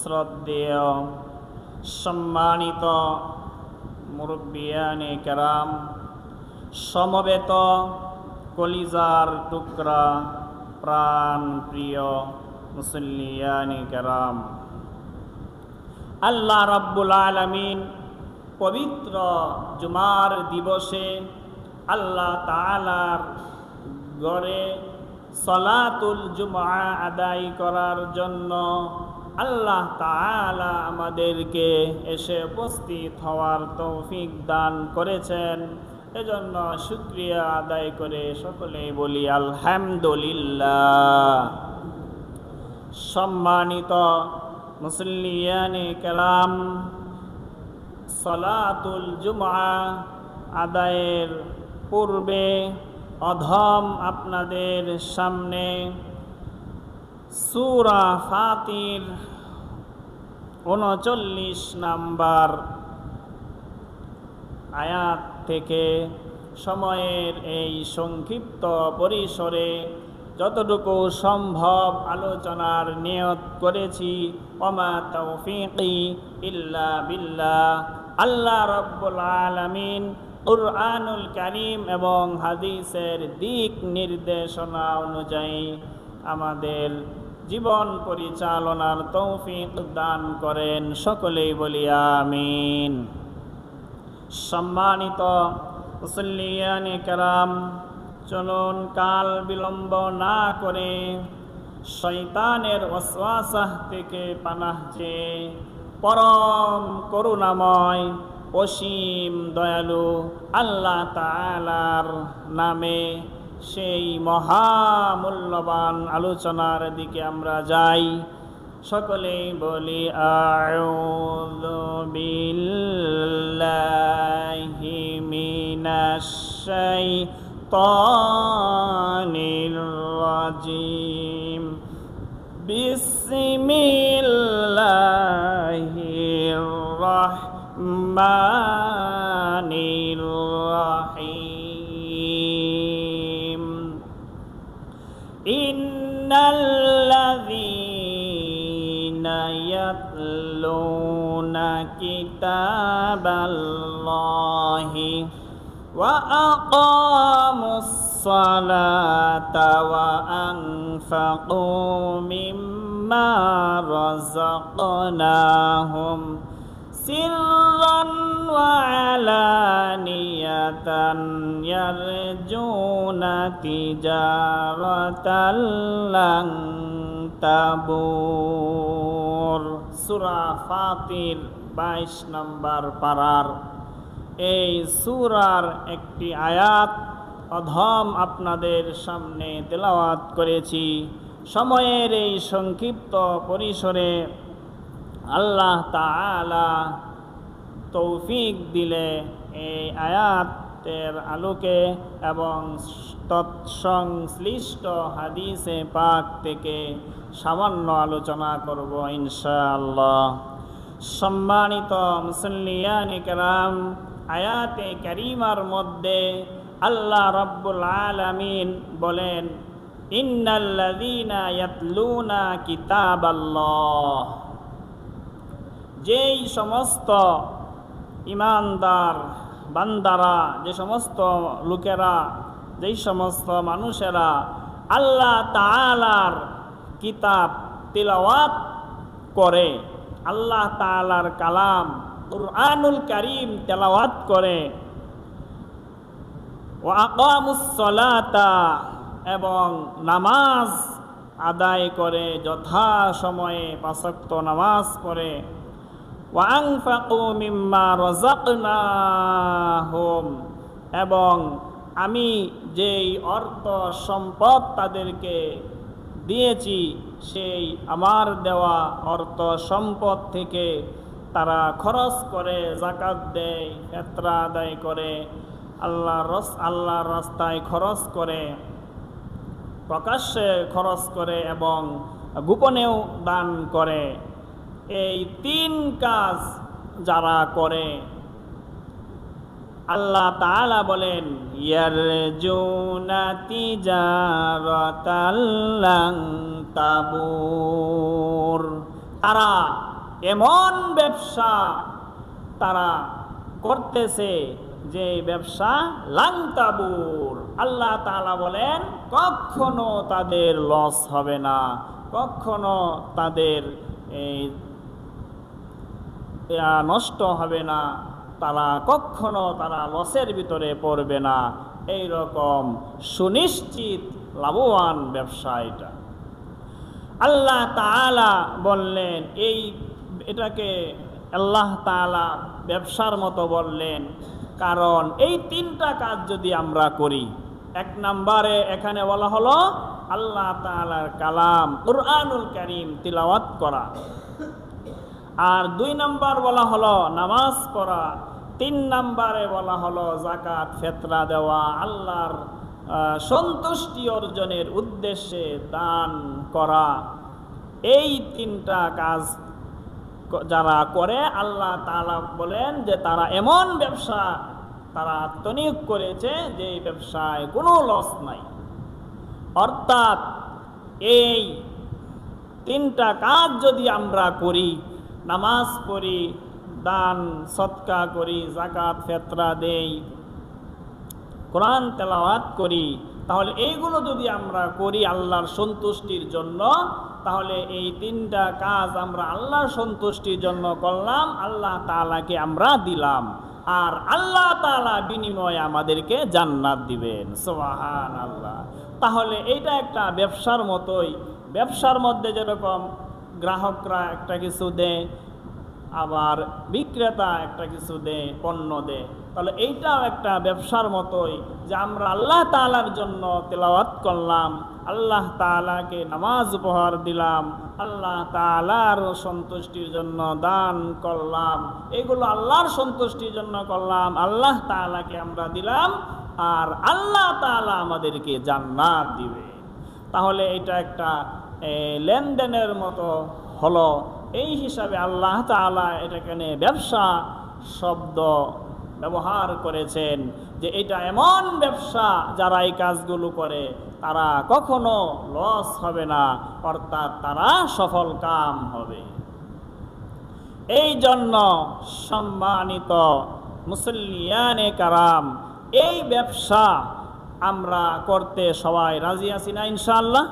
শ্রদ্ধেয় সম্মানিত মুরব্বিয়ানে কেরাম, সমবেত কলিজার টুকরা প্রাণ প্রিয় মুসল্লিয়ানে কেরাম, আল্লাহ রাব্বুল আলামিন পবিত্র জুমার দিবসে আল্লাহ তাআলার ঘরে সলাতুল জুমআ আদায় করার জন্য আল্লাহ তাআলা আমাদেরকে এসে উপস্থিত হওয়ার তৌফিক দান করেছেন। এজন্য শুকরিয়া আদায় করে সকলেই বলি আলহামদুলিল্লাহ। সম্মানিত মুসল্লিয়ানে কেরাম, সলাতুল জুমআ আদায়ের পূর্বে অধম আপনাদের সামনে সূরা ফাতির ৩৯ নাম্বার আয়াত থেকে সময়ের এই সংক্ষিপ্ত পরিসরে যতটুকু সম্ভব আলোচনার নিয়ত করেছি। ওমা তাওফীকি ইল্লা বিল্লাহ। আল্লাহ রাব্বুল আলামিন কুরআনুল কারীম এবং হাদিসের দিক নির্দেশনা অনুযায়ী আমাদের জীবন পরিচালনার তৌফিক দান করেন। সকলেই বলি আমিন। সম্মানিত মুসল্লিয়ানে কেরাম, চলুন কাল বিলম্ব না করে শয়তানের ওয়াসওয়াসা থেকে পানাহ চেয়ে পরম করুণাময় অসীম দয়ালু আল্লাহ তাআলার নামে সেই মহামূল্যবান আলোচনার দিকে আমরা যাই। সকলেই বলি আউযু বিল্লাহি মিনাশ শাইতানির রাজিম। বিসমিল্লাহির রাহমানির রাহিম। ইন্নাল্লাযীনা ইয়াতলুনা কিতাবাল্লাহি ওয়া আকামুস সালাতা ওয়া আনফাকু মিম্মা রাযাকনাহুম সিররান ওয়া আলানিয়াতান ইয়ারজুনা তিজারাতাল লান তাবুর। সূরা ফাতির ২২ নম্বর পারার এই সূরার একটি আয়াত অধম আপনাদের সামনে তেলাওয়াত করেছি। সময়ের এই সংক্ষিপ্ত পরিসরে আল্লাহ তাআলা তৌফিক দিলে এই আয়াতের আলোকে এবং তৎসংশ্লিষ্ট হাদিসে পাক থেকে সামান্য আলোচনা করব ইনশাআল্লাহ। সম্মানিত মুসল্লিয়ানে কেরাম, আয়াতে কারিমার মধ্যে আল্লাহ রাব্বুল আলামিন বলেন, ইন্নাল্লাযীনা ইয়াতলুনা কিতাবাল্লাহ। যেই সমস্ত ঈমানদার বান্দারা, যে সমস্ত লোকেরা, যেই সমস্ত মানুষেরা আল্লাহ তাআলার কিতাব তিলাওয়াত করে, আল্লাহ তাআলার কালাম কুরআনুল কারীম তেলাওয়াত করে, ওয়া আকামুস সালাতা এবং নামাজ আদায় করে, যথা সময়ে ৫ ওয়াক্ত নামাজ পড়ে, ওয়া আনফাকু মিম্মা রাযাকনাহুম এবং আমি যেই অর্থ সম্পদ তাদেরকে দিয়েছি সেই আমার দেওয়া অর্থ সম্পদ থেকে তারা খরচ করে, যাকাত দেয়, ফিতরা আদায় করে, আল্লাহর রাস্তায় খরচ করে, প্রকাশ্যে খরচ করে এবং গোপনেও দান করে। এই ৩ কাজ যারা করে, আল্লাহ তাআলা বলেন, ইয়ারজুনা তিজারাতাল লান তাবুর, তারা এমন ব্যবসা তারা করতেছে যে ব্যবসা লাংতাবুর, আল্লাহ তাআলা বলেন কখনো তাদের লস হবে না, কখনো তাদের নষ্ট হবে না, তারা লসের ভিতরে পড়বে না। এই রকম সুনিশ্চিত লাভবান ব্যবসা এটা। আল্লাহ তাআলা বললেন এটাকে আল্লাহ তাআলা ব্যবসার মতো বললেন, কারণ এই তিনটা কাজ যদি আমরা করি, এক নম্বরে এখানে বলা হলো আল্লাহ তাআলার কালাম কুরআনুল কারীম তিলাওয়াত করা, আর 2 নম্বর বলা হলো নামাজ পড়া, 3 নম্বরে বলা হলো যাকাত ফিতরা দেওয়া, আল্লাহর সন্তুষ্টি অর্জনের উদ্দেশ্যে দান করা। এই তিনটা কাজ যারা করে আল্লাহ তাআলা বলেন যে তারা এমন ব্যবসা তারা আত্মনিয়োগ করেছে যে এই ব্যবসায় কোনো লস নাই। অর্থাৎ এই তিনটা কাজ যদি আমরা করি, নামাজ পড়ি, দান সদকা করি, যাকাত ফিতরা দেই, কোরআন তেলাওয়াত করি, তাহলে এইগুলো যদি আমরা করি আল্লাহর সন্তুষ্টির জন্য, তাহলে এই তিনটা কাজ আমরা আল্লাহর সন্তুষ্টির জন্য করলাম, আল্লাহ তাআলাকে আমরা দিলাম, আর আল্লাহ তাআলা বিনিময়ে আমাদেরকে জান্নাত দিবেন। সুবহানাল্লাহ। তাহলে এইটা একটা ব্যবসার মতোই। ব্যবসার মধ্যে যেরকম গ্রাহকরা একটা কিছু দেয়, আবার বিক্রেতা একটা কিছু দেয়, পণ্য দেয়, তাহলে এইটাও একটা ব্যবসার মতোই যে আমরা আল্লাহ তাআলার জন্য তেলাওয়াত করলাম, আল্লাহ তাআলাকে নামাজ উপহার দিলাম, আল্লাহ তাআলার সন্তুষ্টির জন্য দান করলাম, এগুলো আল্লাহর সন্তুষ্টির জন্য করলাম, আল্লাহ তাআলাকে আমরা দিলাম, আর আল্লাহ তাআলা আমাদেরকে জান্নাত দিবে। তাহলে এটা একটা লেনদেনের মতো হলো। এই হিসাবে আল্লাহ তাআলা এটাখানে ব্যবসা শব্দ ব্যবহার করেছেন যে এটা এমন ব্যবসা যারা এই কাজগুলো করে তারা কখনো লস হবে না, অর্থাৎ তারা সফল কাম হবে। এই জন্য সম্মানিত মুসল্লিয়ানে কারাম, এই ব্যবসা আমরা করতে সবাই রাজি আছি না ইনশাআল্লাহ?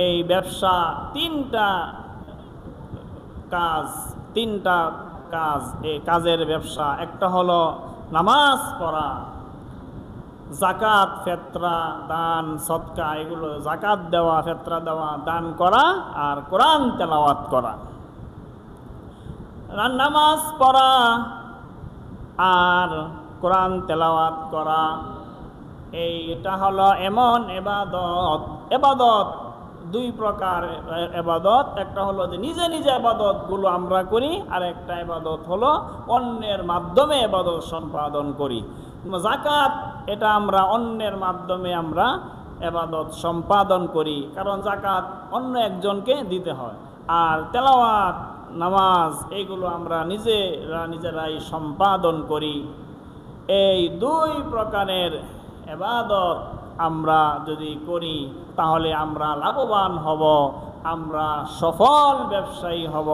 এই ব্যবসা তিনটা কাজ, এই কাজের ব্যবসা। একটা হলো নামাজ পড়া, যাকাত ফিতরা দান সদকা, এগুলো যাকাত দেওয়া, ফিতরা দেওয়া, দান করা, আর কোরআন তেলাওয়াত করা। নামাজ পড়া আর কোরআন তেলাওয়াত করা, এটা হলো এমন এবাদত 2 প্রকার এবাদত। একটা হলো যে নিজে নিজে এবাদতগুলো আমরা করি, আর একটা এবাদত হলো অন্যের মাধ্যমে এবাদত সম্পাদন করি। যাকাত এটা আমরা অন্যের মাধ্যমে আমরা এবাদত সম্পাদন করি, কারণ যাকাত অন্য একজনকে দিতে হয়। আর তেলাওয়াত নামাজ এইগুলো আমরা নিজেরাই সম্পাদন করি। এই 2 প্রকারের এবাদত আমরা যদি করি তাহলে আমরা লাভবান হব, আমরা সফল ব্যবসায়ী হব।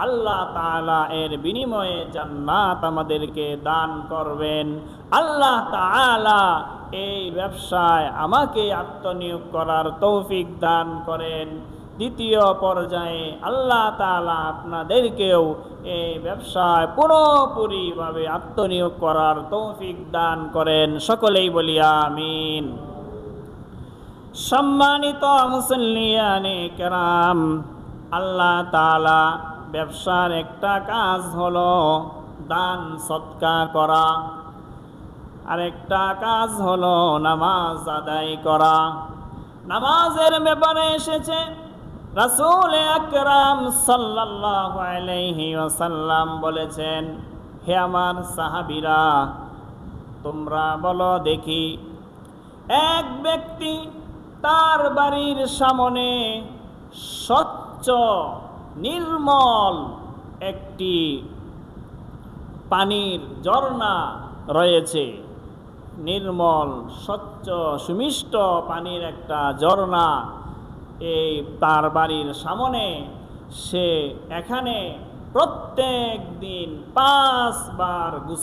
আল্লাহ তাআলা এর বিনিময়ে জান্নাত আমাদেরকে দান করবেন। আল্লাহ তাআলা এই ব্যবসায় আমাকে আত্মনিয়োগ করার তৌফিক দান করেন। দ্বিতীয় পর্যায়ে আল্লাহ তাআলা আপনাদেরকেও এই ব্যবসায় পুরোপুরিভাবে আত্মনিয়োগ করার তৌফিক দান করেন। সকলেই বলি আমিন। সম্মানিত মুসল্লিয়ানে কেরাম, আল্লাহ তাআলা ব্যবসার একটা কাজ হলো দান সদকা করা, আরেকটা কাজ হলো নামাজ আদায় করা। নামাজের ব্যাপারে এসেছে রাসূল আকরাম সাল্লাল্লাহু আলাইহি ওয়াসাল্লাম বলেছেন, হে আমার সাহাবীরা, তোমরা বলো দেখি, এক ব্যক্তি তার বাড়ির সামনে স্বচ্ছ নির্মল একটি পানির ঝর্ণা রয়েছে, নির্মল স্বচ্ছ সুমিষ্ট পানির একটা ঝর্ণা এই তার বাড়ির সামনে, সে এখানে প্রত্যেক দিন 5 বার গোসল